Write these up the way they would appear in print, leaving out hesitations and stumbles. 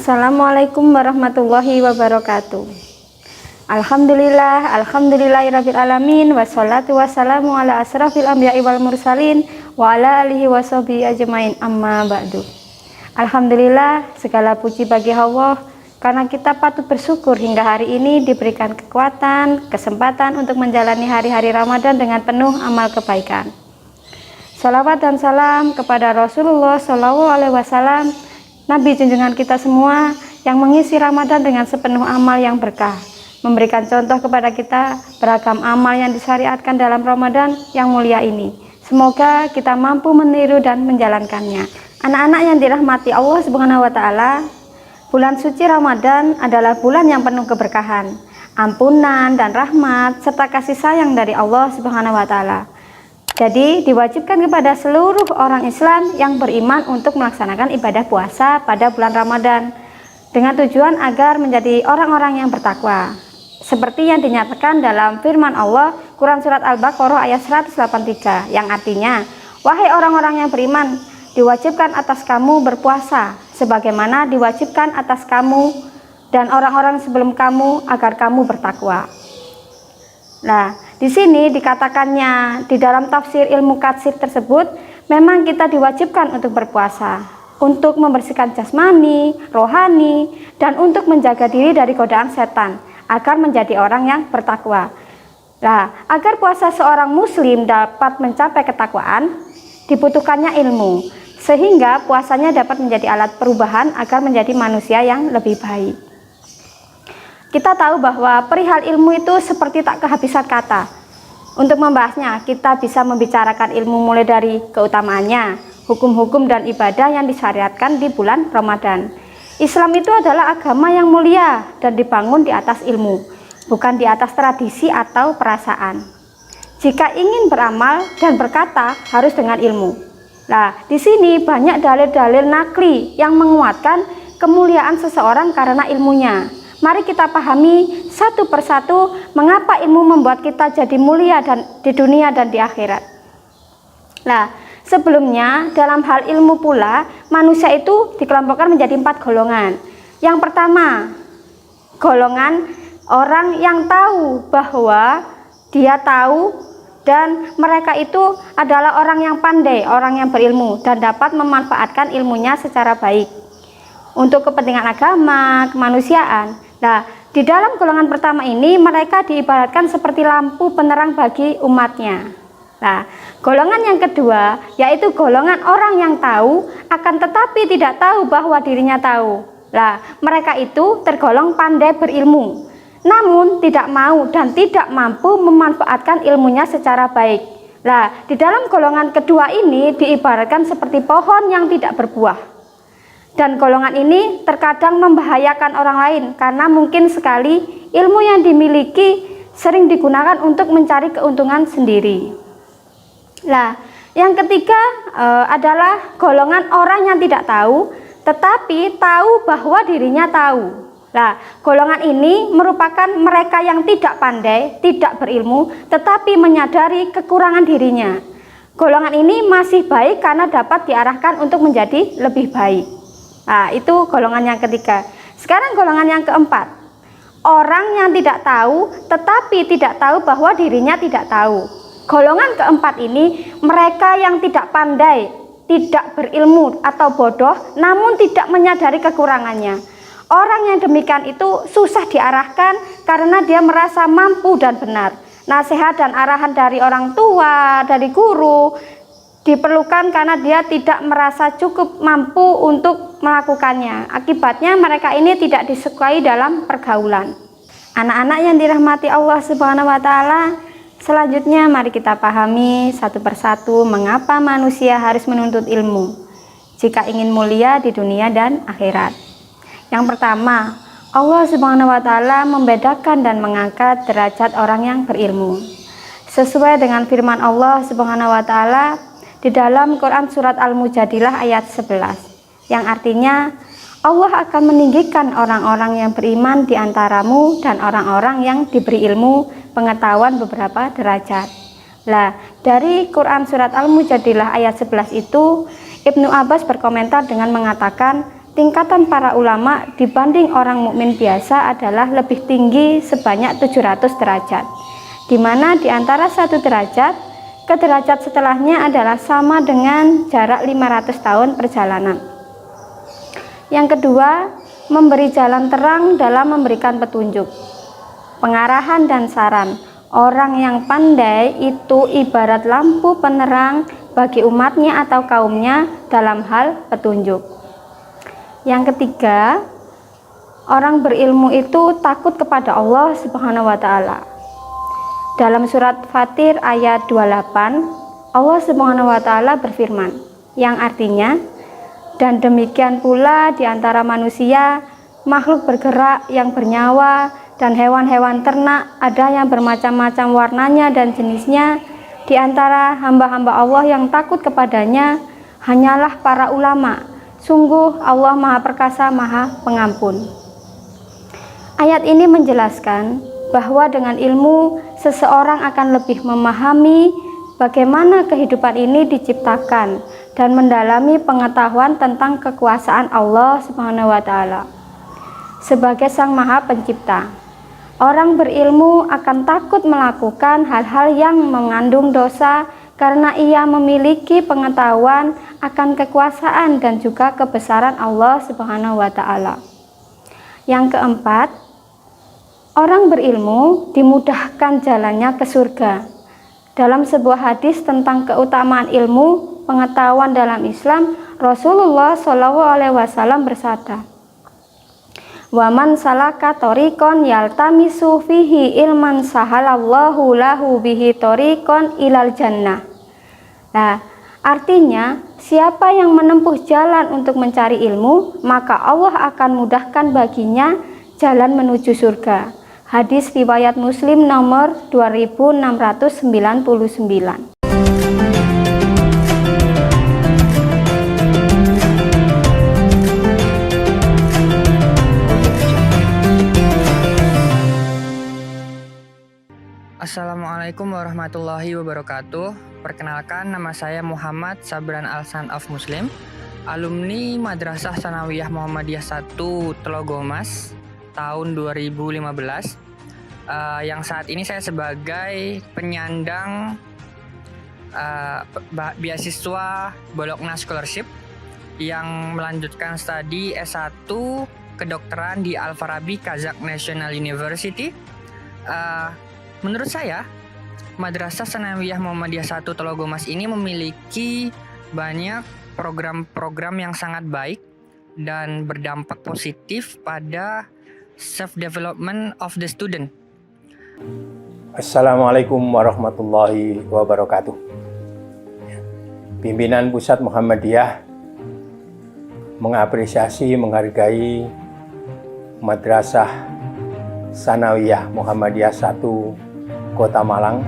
Assalamualaikum warahmatullahi wabarakatuh. Alhamdulillahirabbil alamin, wassalatu wassalamu ala asrafil anbiya'i wal mursalin wa ala alihi washabihi ajmain, amma ba'du. Alhamdulillah, segala puji bagi Allah karena kita patut bersyukur hingga hari ini diberikan kekuatan, kesempatan untuk menjalani hari-hari Ramadan dengan penuh amal kebaikan. Salawat dan salam kepada Rasulullah SAW, Nabi junjungan kita semua yang mengisi Ramadan dengan sepenuh amal yang berkah, memberikan contoh kepada kita beragam amal yang disyariatkan dalam Ramadan yang mulia ini. Semoga kita mampu meniru dan menjalankannya. Anak-anak yang dirahmati Allah Subhanahu wa taala, bulan suci Ramadan adalah bulan yang penuh keberkahan, ampunan dan rahmat serta kasih sayang dari Allah Subhanahu wa taala. Jadi diwajibkan kepada seluruh orang Islam yang beriman untuk melaksanakan ibadah puasa pada bulan Ramadan dengan tujuan agar menjadi orang-orang yang bertakwa. Seperti yang dinyatakan dalam firman Allah Quran Surat Al-Baqarah ayat 183 yang artinya, wahai orang-orang yang beriman, diwajibkan atas kamu berpuasa sebagaimana diwajibkan atas kamu dan orang-orang sebelum kamu agar kamu bertakwa. Nah, di sini dikatakannya di dalam tafsir ilmu katsir tersebut, memang kita diwajibkan untuk berpuasa, untuk membersihkan jasmani, rohani, dan untuk menjaga diri dari godaan setan, agar menjadi orang yang bertakwa. Nah, agar puasa seorang muslim dapat mencapai ketakwaan, dibutuhkannya ilmu, sehingga puasanya dapat menjadi alat perubahan agar menjadi manusia yang lebih baik. Kita tahu bahwa perihal ilmu itu seperti tak kehabisan kata. Untuk membahasnya, kita bisa membicarakan ilmu mulai dari keutamaannya, hukum-hukum dan ibadah yang disyariatkan di bulan Ramadan. Islam itu adalah agama yang mulia dan dibangun di atas ilmu, bukan di atas tradisi atau perasaan. Jika ingin beramal dan berkata harus dengan ilmu. Nah, di sini banyak dalil-dalil nakli yang menguatkan kemuliaan seseorang karena ilmunya. Mari kita pahami satu persatu mengapa ilmu membuat kita jadi mulia dan di dunia dan di akhirat. Nah, sebelumnya dalam hal ilmu pula manusia itu dikelompokkan menjadi 4 golongan. Yang pertama, golongan orang yang tahu bahwa dia tahu dan mereka itu adalah orang yang pandai, orang yang berilmu dan dapat memanfaatkan ilmunya secara baik untuk kepentingan agama, kemanusiaan. Nah, di dalam golongan pertama ini mereka diibaratkan seperti lampu penerang bagi umatnya. Nah, golongan yang kedua yaitu golongan orang yang tahu akan tetapi tidak tahu bahwa dirinya tahu. Nah, mereka itu tergolong pandai berilmu, namun tidak mau dan tidak mampu memanfaatkan ilmunya secara baik. Nah, di dalam golongan kedua ini diibaratkan seperti pohon yang tidak berbuah. Dan golongan ini terkadang membahayakan orang lain karena mungkin sekali ilmu yang dimiliki sering digunakan untuk mencari keuntungan sendiri. Nah, yang ketiga adalah golongan orang yang tidak tahu tetapi tahu bahwa dirinya tahu. Nah, golongan ini merupakan mereka yang tidak pandai, tidak berilmu, tetapi menyadari kekurangan dirinya. Golongan ini masih baik karena dapat diarahkan untuk menjadi lebih baik. Nah, itu golongan yang ketiga. Sekarang golongan yang keempat, orang yang tidak tahu tetapi tidak tahu bahwa dirinya tidak tahu. Golongan keempat ini mereka yang tidak pandai, tidak berilmu atau bodoh, namun tidak menyadari kekurangannya. Orang yang demikian itu susah diarahkan karena dia merasa mampu dan benar. Nasihat dan arahan dari orang tua, dari guru diperlukan karena dia tidak merasa cukup mampu untuk melakukannya. Akibatnya mereka ini tidak disukai dalam pergaulan. Anak-anak yang dirahmati Allah Subhanahu wa taala, selanjutnya mari kita pahami satu persatu mengapa manusia harus menuntut ilmu jika ingin mulia di dunia dan akhirat. Yang pertama, Allah Subhanahu wa taala membedakan dan mengangkat derajat orang yang berilmu. Sesuai dengan firman Allah Subhanahu wa taala di dalam Quran Surat Al-Mujadilah ayat 11 yang artinya Allah akan meninggikan orang-orang yang beriman di antaramu dan orang-orang yang diberi ilmu pengetahuan beberapa derajat. Lah, dari Quran Surat Al-Mujadilah ayat 11 itu Ibnu Abbas berkomentar dengan mengatakan tingkatan para ulama dibanding orang mukmin biasa adalah lebih tinggi sebanyak 700 derajat, di mana di antara satu derajat ke derajat setelahnya adalah sama dengan jarak 500 tahun perjalanan. Yang kedua, memberi jalan terang dalam memberikan petunjuk, pengarahan dan saran. Orang yang pandai itu ibarat lampu penerang bagi umatnya atau kaumnya dalam hal petunjuk. Yang ketiga, orang berilmu itu takut kepada Allah Subhanahu wa Ta'ala. Dalam surat Fatir ayat 28, Allah Subhanahu wa Ta'ala berfirman, yang artinya, dan demikian pula di antara manusia, makhluk bergerak yang bernyawa dan hewan-hewan ternak, ada yang bermacam-macam warnanya dan jenisnya. Di antara hamba-hamba Allah yang takut kepadanya hanyalah para ulama. Sungguh Allah Maha Perkasa, Maha Pengampun. Ayat ini menjelaskan bahwa dengan ilmu seseorang akan lebih memahami bagaimana kehidupan ini diciptakan dan mendalami pengetahuan tentang kekuasaan Allah Subhanahu wa Ta'ala sebagai Sang Maha Pencipta. Orang berilmu akan takut melakukan hal-hal yang mengandung dosa karena ia memiliki pengetahuan akan kekuasaan dan juga kebesaran Allah Subhanahu wa Ta'ala. Yang keempat, orang berilmu dimudahkan jalannya ke surga. Dalam sebuah hadis tentang keutamaan ilmu pengetahuan dalam Islam, Rasulullah SAW bersabda, "Waman salaka thoriqon yaltamisu fihi ilman sahalallahu lahu bihi thoriqon ilal jannah." Nah, artinya siapa yang menempuh jalan untuk mencari ilmu, maka Allah akan mudahkan baginya jalan menuju surga. Hadis riwayat Muslim nomor 2699. Assalamualaikum warahmatullahi wabarakatuh. Perkenalkan, nama saya Muhammad Sabran Al-Sanaf Muslim, alumni Madrasah Tsanawiyah Muhammadiyah 1 Telogomas tahun 2015. Yang saat ini saya sebagai penyandang beasiswa Bologna Scholarship yang melanjutkan studi S1 kedokteran di Al-Farabi Kazakh National University. Menurut saya, Madrasah Tsanawiyah Muhammadiyah 1 Telogomas ini memiliki banyak program-program yang sangat baik dan berdampak positif pada self-development of the student. Assalamualaikum warahmatullahi wabarakatuh. Pimpinan Pusat Muhammadiyah mengapresiasi, menghargai Madrasah Tsanawiyah Muhammadiyah 1 Kota Malang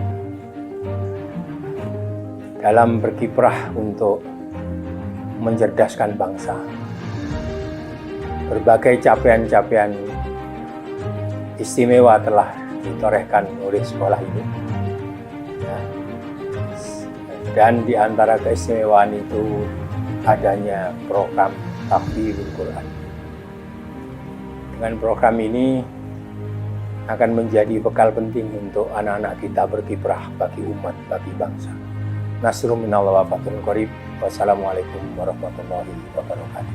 dalam berkiprah untuk mencerdaskan bangsa. Berbagai capaian-capaian istimewa telah ditorehkan oleh sekolah ini. Dan di antara keistimewaan itu adanya program Tahfidzul Quran. Dengan program ini akan menjadi bekal penting untuk anak-anak kita berkiprah bagi umat, bagi bangsa. Nasrun minallah wa fathun qarib. Wassalamualaikum warahmatullahi wabarakatuh.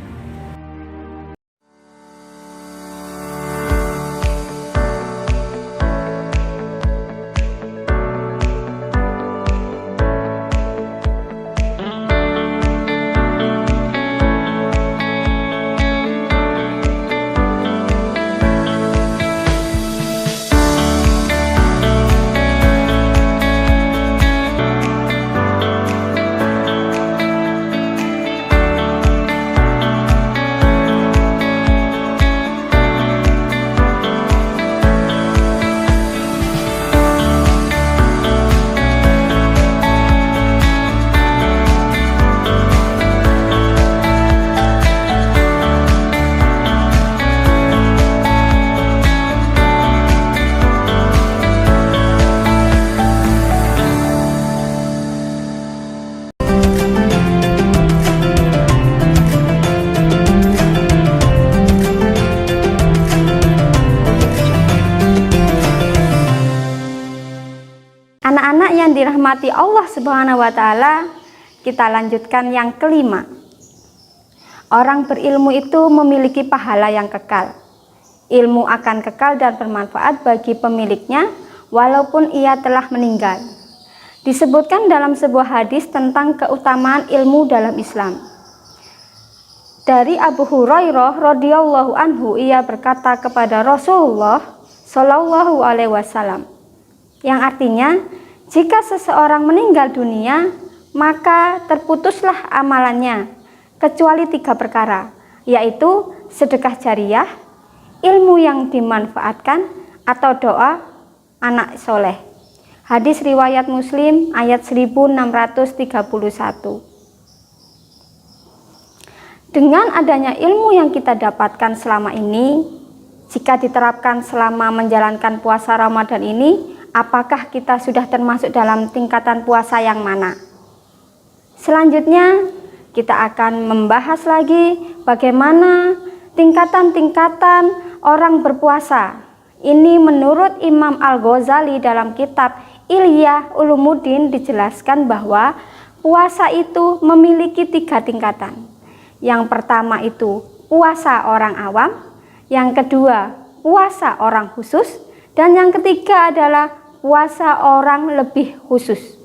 menikmati Allah Subhanahu wa taala, kita lanjutkan yang kelima. Orang berilmu itu memiliki pahala yang kekal. Ilmu akan kekal dan bermanfaat bagi pemiliknya walaupun ia telah meninggal. Disebutkan dalam sebuah hadis tentang keutamaan ilmu dalam Islam. Dari Abu Hurairah radhiyallahu anhu, ia berkata kepada Rasulullah Shallallahu alaihi wasallam, yang artinya, jika seseorang meninggal dunia, maka terputuslah amalannya, kecuali 3 perkara, yaitu sedekah jariyah, ilmu yang dimanfaatkan, atau doa anak soleh. Hadis riwayat Muslim ayat 1631. Dengan adanya ilmu yang kita dapatkan selama ini, jika diterapkan selama menjalankan puasa Ramadan ini, apakah kita sudah termasuk dalam tingkatan puasa yang mana? Selanjutnya, kita akan membahas lagi bagaimana tingkatan-tingkatan orang berpuasa. Ini menurut Imam Al-Ghazali dalam kitab Ilyah Ulumuddin dijelaskan bahwa puasa itu memiliki 3 tingkatan. Yang pertama itu puasa orang awam, yang kedua puasa orang khusus, dan yang ketiga adalah puasa orang lebih khusus.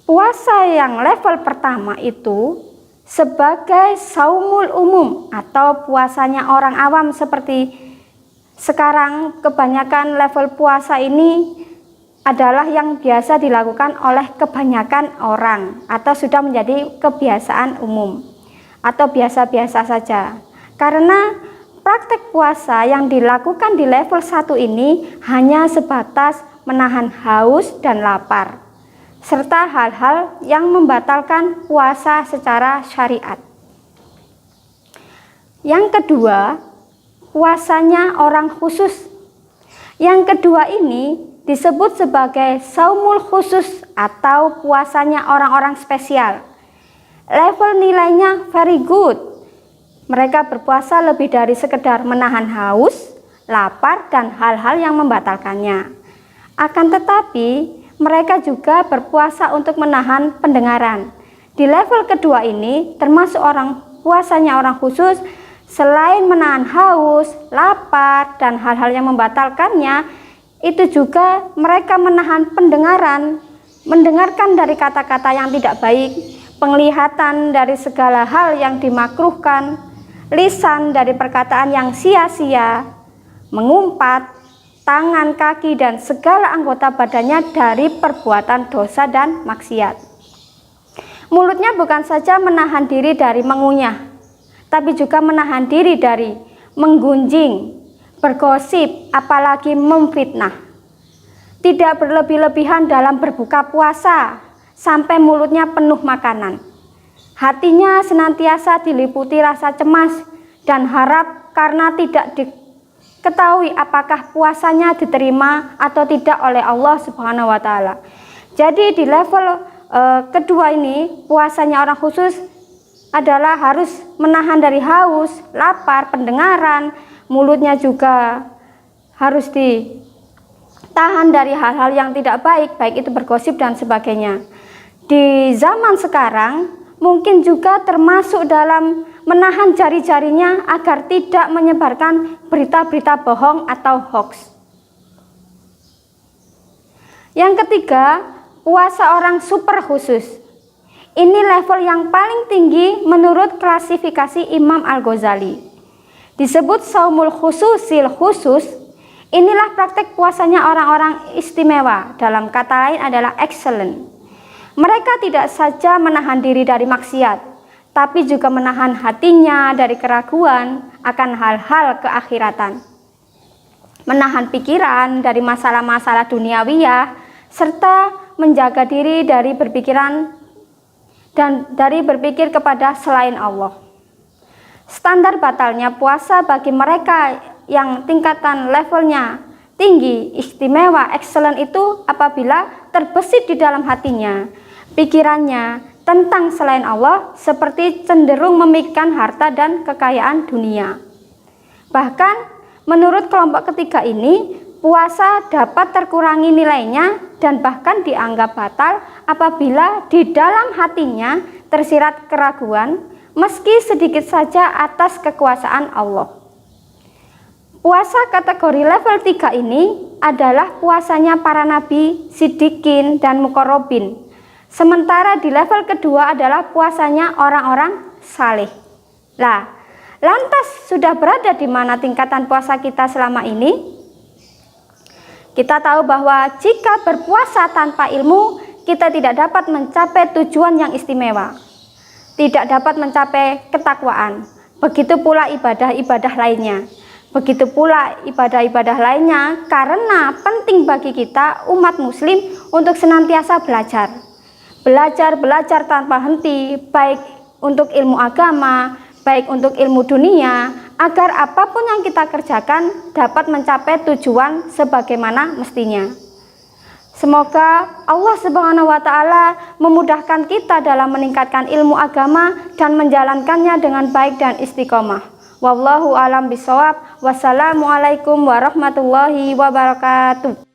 Puasa yang level pertama itu sebagai saumul umum atau puasanya orang awam, seperti sekarang kebanyakan level puasa ini adalah yang biasa dilakukan oleh kebanyakan orang atau sudah menjadi kebiasaan umum atau biasa-biasa saja. Karena praktek puasa yang dilakukan di level 1 ini hanya sebatas menahan haus dan lapar, serta hal-hal yang membatalkan puasa secara syariat. Yang kedua, puasanya orang khusus. Yang kedua ini disebut sebagai saumul khusus atau puasanya orang-orang spesial. Level nilainya very good. Mereka berpuasa lebih dari sekedar menahan haus, lapar, dan hal-hal yang membatalkannya. Akan tetapi, mereka juga berpuasa untuk menahan pendengaran. Di level kedua ini, termasuk puasanya orang khusus, selain menahan haus, lapar, dan hal-hal yang membatalkannya, itu juga mereka menahan pendengaran, mendengarkan dari kata-kata yang tidak baik, penglihatan dari segala hal yang dimakruhkan, lisan dari perkataan yang sia-sia, mengumpat, tangan, kaki, dan segala anggota badannya dari perbuatan dosa dan maksiat. Mulutnya bukan saja menahan diri dari mengunyah, tapi juga menahan diri dari menggunjing, bergosip, apalagi memfitnah. Tidak berlebih-lebihan dalam berbuka puasa sampai mulutnya penuh makanan. Hatinya senantiasa diliputi rasa cemas dan harap karena tidak diketahui apakah puasanya diterima atau tidak oleh Allah Subhanahu wa taala. Jadi di level kedua ini, puasanya orang khusus adalah harus menahan dari haus, lapar, pendengaran, mulutnya juga harus ditahan dari hal-hal yang tidak baik, baik itu bergosip dan sebagainya. Di zaman sekarang mungkin juga termasuk dalam menahan jari-jarinya agar tidak menyebarkan berita-berita bohong atau hoax. Yang ketiga, puasa orang super khusus. Ini level yang paling tinggi menurut klasifikasi Imam Al-Ghazali. Disebut saumul khususil khusus. Inilah praktek puasanya orang-orang istimewa, dalam kata lain adalah excellent. Mereka tidak saja menahan diri dari maksiat, tapi juga menahan hatinya dari keraguan akan hal-hal keakhiratan. Menahan pikiran dari masalah-masalah duniawiyah, serta menjaga diri dari berpikiran dan dari berpikir kepada selain Allah. Standar batalnya puasa bagi mereka yang tingkatan levelnya tinggi, istimewa, excellent itu apabila terbesit di dalam hatinya, pikirannya tentang selain Allah seperti cenderung memikirkan harta dan kekayaan dunia. Bahkan menurut kelompok ketiga ini, puasa dapat terkurangi nilainya dan bahkan dianggap batal apabila di dalam hatinya tersirat keraguan, meski sedikit saja atas kekuasaan Allah. Puasa kategori level 3 ini adalah puasanya para nabi, siddiqin, dan muqarrabin. Sementara di level kedua adalah puasanya orang-orang saleh. Lah, lantas sudah berada di mana tingkatan puasa kita selama ini? Kita tahu bahwa jika berpuasa tanpa ilmu, kita tidak dapat mencapai tujuan yang istimewa. Tidak dapat mencapai ketakwaan. Begitu pula ibadah-ibadah lainnya. Begitu pula ibadah-ibadah lainnya karena penting bagi kita umat muslim untuk senantiasa belajar. Belajar tanpa henti, baik untuk ilmu agama, baik untuk ilmu dunia, agar apapun yang kita kerjakan dapat mencapai tujuan sebagaimana mestinya. Semoga Allah Subhanahu wa Ta'ala memudahkan kita dalam meningkatkan ilmu agama dan menjalankannya dengan baik dan istiqomah. Wallahu a'lam bishawab. Wassalamualaikum warahmatullahi wabarakatuh.